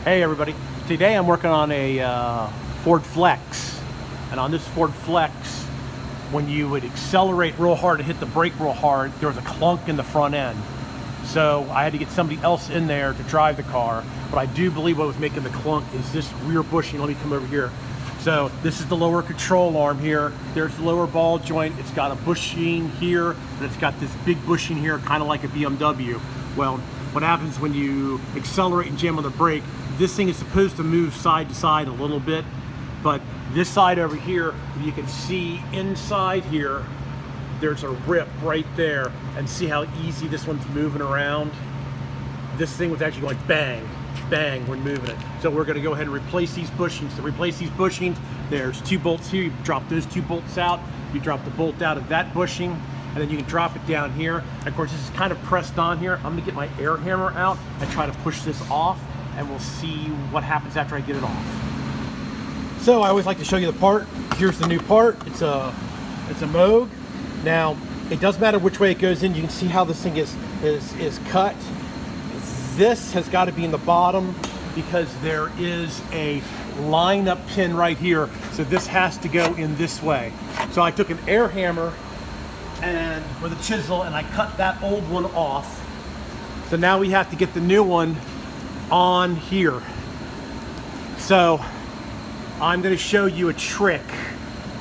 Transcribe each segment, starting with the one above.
Hey everybody, today I'm working on a Ford Flex, and on this Ford Flex, when you would accelerate real hard and hit the brake real hard, there was a clunk in the front end. So I had to get somebody else in there to drive the car, but I do believe what was making the clunk is this rear bushing. Let me come over here. So this is the lower control arm here. There's the lower ball joint. It's got a bushing here, and it's got this big bushing here, kind of like a BMW. Well, what happens when you accelerate and jam on the brake, this thing is supposed to move side to side a little bit, but this side over here, you can see inside here, there's a rip right there, and see how easy this one's moving around. This thing was actually going bang, bang when moving it. So we're gonna go ahead and replace these bushings. To replace these bushings, there's 2 bolts here. You drop those 2 bolts out, you drop the bolt out of that bushing, and then you can drop it down here. Of course, this is kind of pressed on here. I'm gonna get my air hammer out and try to push this off, and we'll see what happens after I get it off. So I always like to show you the part. Here's the new part. It's a Moog. Now, it doesn't matter which way it goes in. You can see how this thing is cut. This has got to be in the bottom because there is a line-up pin right here. So this has to go in this way. So I took an air hammer and with a chisel, and I cut that old one off. So now we have to get the new one on here. So I'm going to show you a trick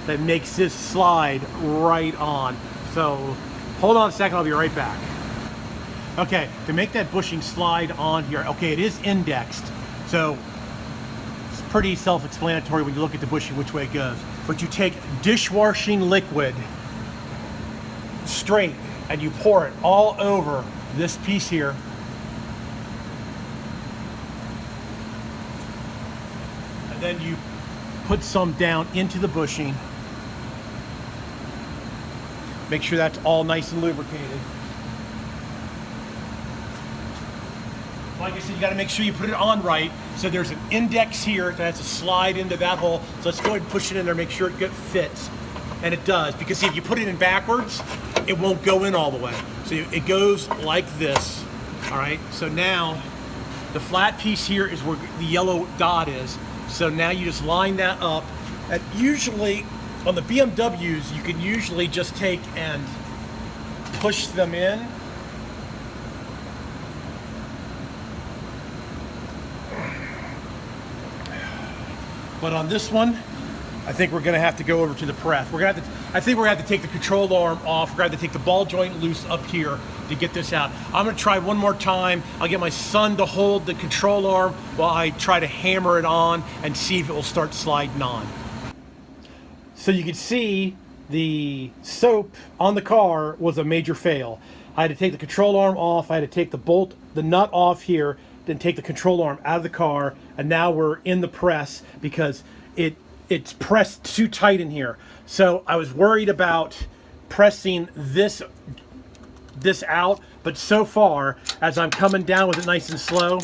that makes this slide right on. So hold on a second, I'll be right back. Okay, to make that bushing slide on here, okay, it is indexed, so it's pretty self-explanatory when you look at the bushing which way it goes. But you take dishwashing liquid straight and you pour it all over this piece here. And then you put some down into the bushing. Make sure that's all nice and lubricated. Like I said, you got to make sure you put it on right. So there's an index here that has to slide into that hole. So let's go ahead and push it in there, make sure it fits. And it does, because see, if you put it in backwards, it won't go in all the way. So it goes like this. All right, so now the flat piece here is where the yellow dot is. So now you just line that up. And usually on the BMWs, you can usually just take and push them in. But on this one, I think we're gonna have to go over to the press. I think we're gonna have to take the control arm off. We're gonna have to take the ball joint loose up here to get this out. I'm gonna try one more time. I'll get my son to hold the control arm while I try to hammer it on and see if it will start sliding on. So you can see the soap on the car was a major fail. I had to take the control arm off. I had to take the nut off here, then take the control arm out of the car, and now we're in the press because it's pressed too tight in here. So I was worried about pressing this out, but so far, as I'm coming down with it nice and slow,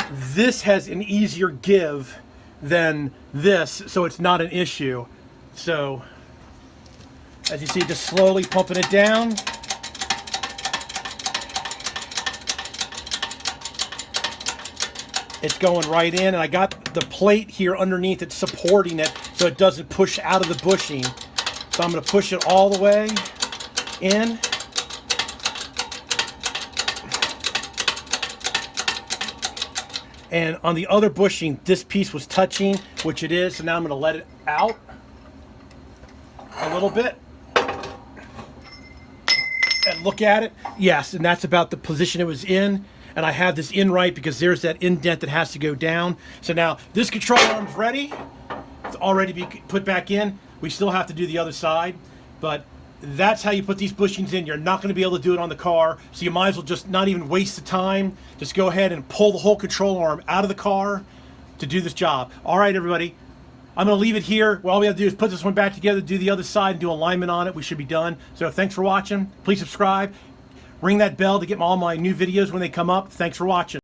this has an easier give than this, so it's not an issue. So as you see, just slowly pumping it down. It's going right in, and I got the plate here underneath it supporting it so it doesn't push out of the bushing. So I'm going to push it all the way in. And on the other bushing, this piece was touching, which it is, so now I'm going to let it out a little bit. And look at it. Yes, and that's about the position it was in. And I have this in right because there's that indent that has to go down. So now this control arm's ready. It's all ready to be put back in. We still have to do the other side, but that's how you put these bushings in. You're not going to be able to do it on the car, so you might as well just not even waste the time. Just go ahead and pull the whole control arm out of the car to do this job. All right, everybody. I'm going to leave it here. Well, all we have to do is put this one back together, do the other side, and do alignment on it. We should be done. So thanks for watching. Please subscribe. Ring that bell to get all my new videos when they come up. Thanks for watching.